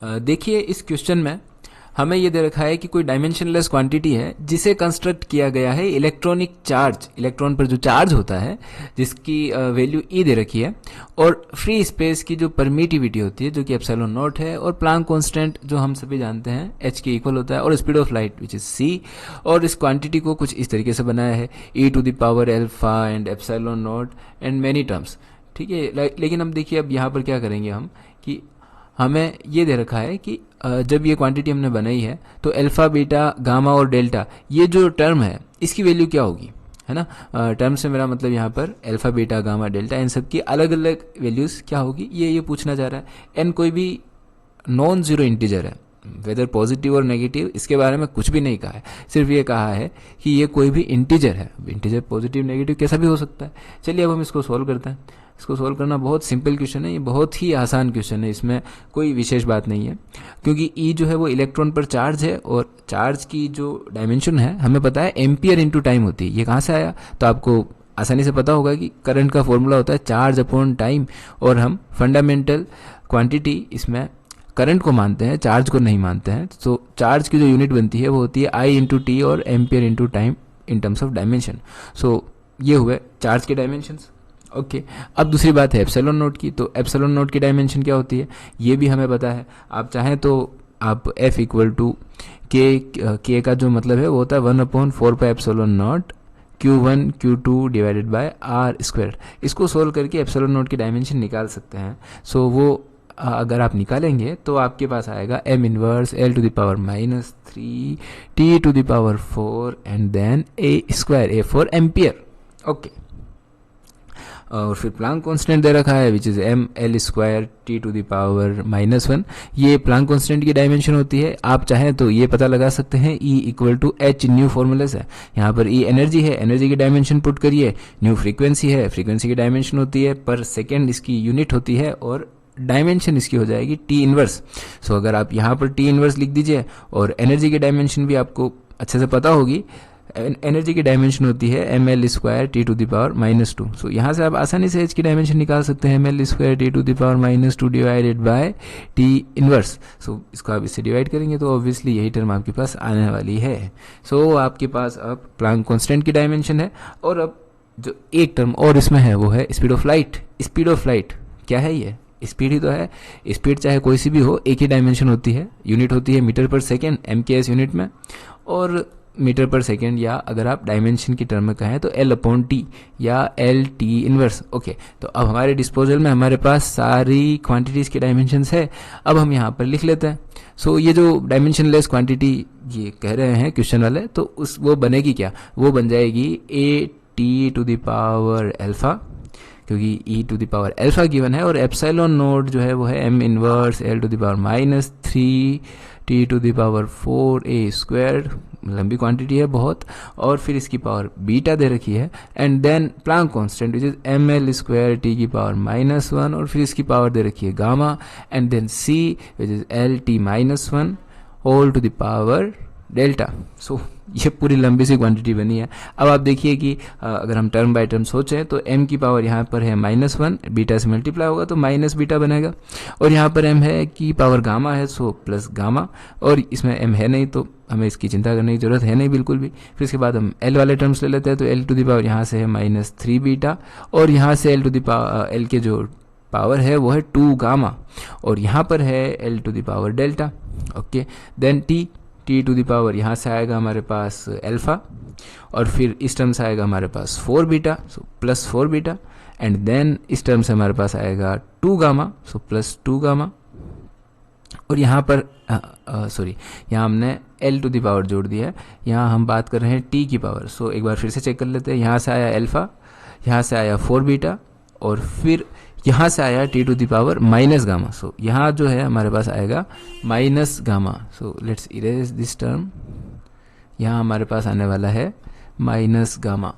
देखिए इस क्वेश्चन में हमें ये दे रखा है कि कोई डायमेंशनलेस क्वांटिटी है जिसे कंस्ट्रक्ट किया गया है इलेक्ट्रॉनिक चार्ज, इलेक्ट्रॉन पर जो चार्ज होता है जिसकी वैल्यू ई दे रखी है, और फ्री स्पेस की जो परमिटिविटी होती है जो कि एप्सिलॉन नॉट है, और प्लांक कांस्टेंट जो हम सभी जानते हैं एच के इक्वल होता है, और speed of light which is C. और इस क्वांटिटी को कुछ इस तरीके से बनाया है E to the power alpha and epsilon naught and many terms. ठीक है, लेकिन अब देखिए अब यहाँ पर क्या करेंगे हम कि हमें ये दे रखा है कि जब ये क्वांटिटी हमने बनाई है तो अल्फा बीटा गामा और डेल्टा ये जो टर्म है इसकी वैल्यू क्या होगी, है ना। टर्म से मेरा मतलब यहाँ पर अल्फा बीटा गामा डेल्टा इन सब की अलग अलग वैल्यूज़ क्या होगी ये पूछना चाह रहा है। एन कोई भी नॉन जीरो इंटीजर है, वेदर पॉजिटिव और नेगेटिव इसके बारे में कुछ भी नहीं कहा है, सिर्फ ये कहा है कि ये कोई भी इंटीजर है। इंटीजर पॉजिटिव नेगेटिव कैसा भी हो सकता है। चलिए अब हम इसको सॉल्व करते हैं। इसको सॉल्व करना बहुत सिंपल क्वेश्चन है, ये बहुत ही आसान क्वेश्चन है, इसमें कोई विशेष बात नहीं है क्योंकि ई जो है वो इलेक्ट्रॉन पर चार्ज है और चार्ज की जो डायमेंशन है हमें पता है एम्पियर इंटू टाइम होती है। ये कहाँ से आया, तो आपको आसानी से पता होगा कि करंट का फॉर्मूला होता है चार्ज अपॉन टाइम, और हम फंडामेंटल क्वांटिटी इसमें करंट को मानते हैं, चार्ज को नहीं मानते हैं। तो चार्ज की जो यूनिट बनती है वो होती है आई इंटू टी और ampere into time in terms of dimension. So ये हुए चार्ज के डायमेंशंस। ओके, अब दूसरी बात है एप्सिलॉन नोट की। तो एप्सिलॉन नोट की डायमेंशन क्या होती है ये भी हमें पता है। आप चाहें तो आप एफ इक्वल टू के का जो मतलब है वो होता है 1/4 pi epsilon not Q1 Q2 divided by R square. इसको सोल्व करके एप्सिलॉन नोट की डायमेंशन निकाल सकते हैं। सो वो अगर आप निकालेंगे तो आपके पास आएगा m inverse l to the power -3 t to the power 4 and then a square, a for ampere. Okay, और फिर प्लांक कांस्टेंट दे रखा है which is M L square T to the power -1। ये प्लांक कांस्टेंट की dimension होती है। आप चाहें तो ये पता लगा सकते हैं E equal to H, nu formula है। यहाँ पर ई एनर्जी है, एनर्जी की डायमेंशन पुट करिए, न्यू फ्रीक्वेंसी है, फ्रीक्वेंसी की डायमेंशन होती है पर सेकेंड इसकी यूनिट होती है, और डायमेंशन इसकी हो जाएगी टी इनवर्स। सो अगर आप यहाँ पर टी इनवर्स लिख दीजिए और एनर्जी की डायमेंशन भी आपको अच्छे से पता होगी, एनर्जी की डायमेंशन होती है M L square T to the power -2। So यहाँ से आप आसानी से एच की डायमेंशन निकाल सकते हैं, M L square T to the power -2 divided by T inverse. So इसको आप इससे डिवाइड करेंगे तो ऑब्वियसली यही टर्म आपके पास आने वाली है। सो आपके पास अब प्लांक कांस्टेंट की डायमेंशन है, और अब जो एक टर्म और इसमें है वो है speed of light. Speed of light क्या है, ये स्पीड ही तो है। स्पीड चाहे कोई सी भी हो, एक ही डायमेंशन होती है, यूनिट होती है मीटर पर सेकेंड एम के एस यूनिट में, और मीटर पर सेकेंड, या अगर आप डायमेंशन की टर्म में कहें तो एल अपॉन टी या एल टी इनवर्स। ओके, तो अब हमारे डिस्पोजल में हमारे पास सारी क्वांटिटीज़ के डायमेंशंस है। अब हम यहाँ पर लिख लेते हैं। सो ये जो डायमेंशनलेस क्वांटिटी ये कह रहे हैं क्वेश्चन वाले, तो वो बनेगी क्या, वो बन जाएगी A T to the power alpha, क्योंकि E to the power alpha given है, और एप्सिलॉन नोट जो है वो है M inverse L to the power -3 T to the power 4 A square, लंबी क्वांटिटी है बहुत, और फिर इसकी पावर बीटा दे रखी है, and then Planck constant which is M L square T की पावर -1, और फिर इसकी पावर दे रखी है gamma, and then C which is L T -1 whole to the power delta. So ये पूरी लंबी सी क्वांटिटी बनी है। अब आप देखिए कि अगर हम टर्म बाय टर्म सोचें तो m की पावर यहाँ पर है -1, बीटा से मल्टीप्लाई होगा तो माइनस बीटा बनेगा, और यहाँ पर m है की पावर गामा है, सो प्लस गामा, और इसमें m है नहीं तो हमें इसकी चिंता करने की जरूरत है नहीं बिल्कुल भी। फिर इसके बाद हम l वाले टर्म्स ले लेते हैं, तो l टू द पावर यहाँ से है -3 बीटा, और यहाँ से l to the power l के जो पावर है वो है 2 गामा, और यहाँ पर है l to the power delta. Okay, then T to the power यहाँ से आएगा हमारे पास अल्फा, और फिर इस टर्म से आएगा हमारे पास 4 beta, so plus 4 beta, and then इस टर्म से हमारे पास आएगा 2 गामा, सो प्लस 2 गामा, और यहाँ पर सॉरी यहाँ हमने एल टू द पावर जोड़ दिया है, यहाँ हम बात कर रहे हैं टी की पावर। सो एक बार फिर से चेक कर लेते हैं, यहाँ से आया अल्फा, यहाँ से आया 4 बीटा, और फिर यहाँ से आया T to the power minus gamma. So यहाँ जो है हमारे पास आएगा minus gamma. So let's erase this term, यहाँ हमारे पास आने वाला है माइनस गामा।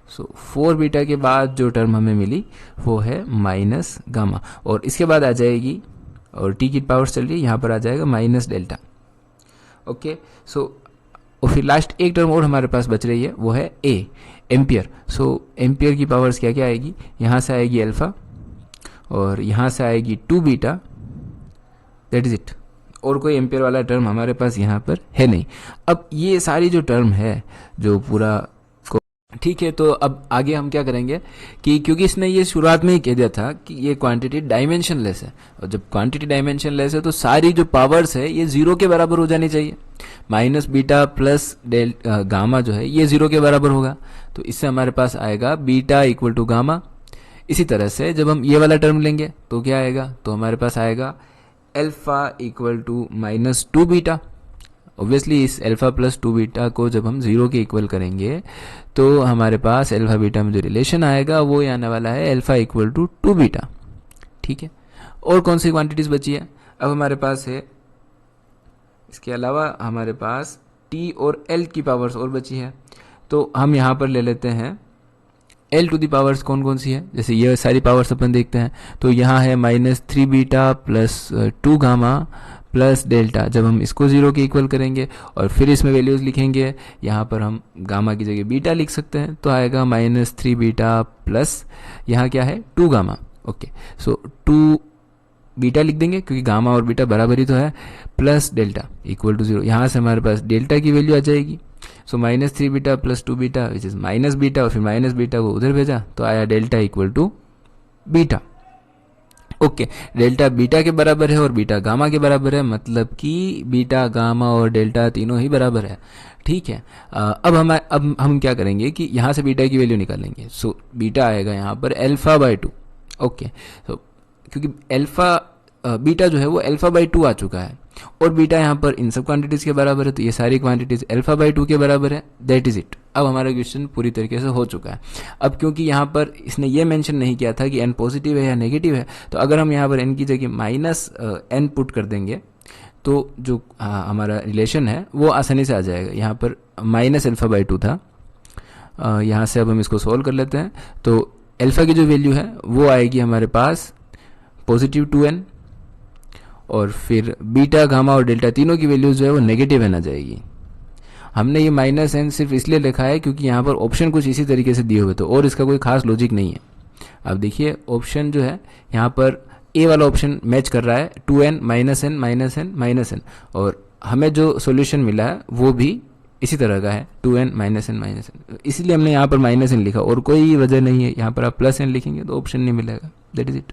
सो 4 बीटा के बाद जो टर्म हमें मिली वो है माइनस गामा, और इसके बाद आ जाएगी, और टी की पावर चल रही है, यहाँ पर आ जाएगा माइनस डेल्टा। ओके, सो और फिर लास्ट एक टर्म और हमारे पास बच रही है वो है ए, एम्पियर। सो एम्पियर की पावर्स क्या क्या आएगी, यहाँ से आएगी अल्फा, और यहाँ से आएगी 2 बीटा, दैट इज इट। और कोई एम्पेयर वाला टर्म हमारे पास यहाँ पर है नहीं। अब ये सारी जो टर्म है जो पूरा ठीक है, तो अब आगे हम क्या करेंगे कि क्योंकि इसने ये शुरुआत में ही कह दिया था कि ये क्वांटिटी डायमेंशनलेस है, और जब क्वांटिटी डायमेंशनलेस है तो सारी जो पावर्स है ये जीरो के बराबर हो जानी चाहिए। माइनस बीटा प्लस गामा जो है ये जीरो के बराबर होगा, तो इससे हमारे पास आएगा बीटा इक्वल टू गामा। इसी तरह से जब हम ये वाला टर्म लेंगे तो क्या आएगा, तो हमारे पास आएगा alpha equal to minus two beta. Obviously इस अल्फा प्लस टू बीटा को जब हम जीरो के इक्वल करेंगे तो हमारे पास अल्फा बीटा में जो रिलेशन आएगा वो ये आने वाला है alpha equal to two beta. ठीक है, और कौन सी क्वांटिटीज बची है, अब हमारे पास है इसके अलावा हमारे पास टी और एल की पावर्स और बची है, तो हम यहाँ पर ले लेते हैं एल टू दी पावर्स कौन कौन सी है। जैसे ये सारी पावर्स अपन देखते हैं तो यहाँ है minus three beta plus to gamma plus delta. जब हम इसको जीरो के इक्वल करेंगे और फिर इसमें वैल्यूज लिखेंगे, यहाँ पर हम गामा की जगह बीटा लिख सकते हैं, तो आएगा माइनस थ्री बीटा प्लस यहाँ क्या है two gamma. Okay, so two beta लिख देंगे क्योंकि गामा और बीटा बराबर ही तो है, plus delta equal to zero. यहाँ से हमारे पास डेल्टा की वैल्यू आ जाएगी। So minus three beta plus two beta which is minus beta, और फिर माइनस बीटा को उधर भेजा तो आया delta equal to beta. Okay, delta beta के बराबर है और बीटा गामा के बराबर है, मतलब कि बीटा गामा और डेल्टा तीनों ही बराबर है। ठीक है, अब हम क्या करेंगे कि यहाँ से बीटा की वैल्यू निकालेंगे। सो बीटा आएगा यहाँ पर अल्फा बाई टू। ओके, तो क्योंकि अल्फा बीटा जो है वो अल्फा बाई टू आ चुका है और बीटा यहाँ पर इन सब क्वांटिटीज के बराबर है, तो ये सारी क्वांटिटीज अल्फा बाई टू के बराबर है। That is it. अब हमारा क्वेश्चन पूरी तरीके से हो चुका है। अब क्योंकि यहाँ पर इसने ये मेंशन नहीं किया था कि n पॉजिटिव है या नेगेटिव है, तो अगर हम यहाँ पर n की जगह माइनस n पुट कर देंगे तो जो हमारा रिलेशन है वो आसानी से आ जाएगा। यहाँ पर माइनस अल्फा बाई टू था, यहाँ से अब हम इसको सोल्व कर लेते हैं, तो अल्फा की जो वैल्यू है वो आएगी हमारे पास पॉजिटिव 2n, और फिर बीटा गामा और डेल्टा तीनों की वैल्यूज जो है वो नेगेटिव n आ जाएगी। हमने ये माइनस n सिर्फ इसलिए लिखा है क्योंकि यहाँ पर ऑप्शन कुछ इसी तरीके से दिए हुए थे और इसका कोई खास लॉजिक नहीं है। अब देखिए ऑप्शन जो है यहाँ पर ए वाला ऑप्शन मैच कर रहा है 2n minus n minus n minus n, और हमें जो सॉल्यूशन मिला है वो भी इसी तरह का है 2n minus n minus n, इसलिए हमने यहाँ पर माइनस n लिखा और कोई वजह नहीं है। यहाँ पर आप प्लस n लिखेंगे तो ऑप्शन नहीं मिलेगा। That is it.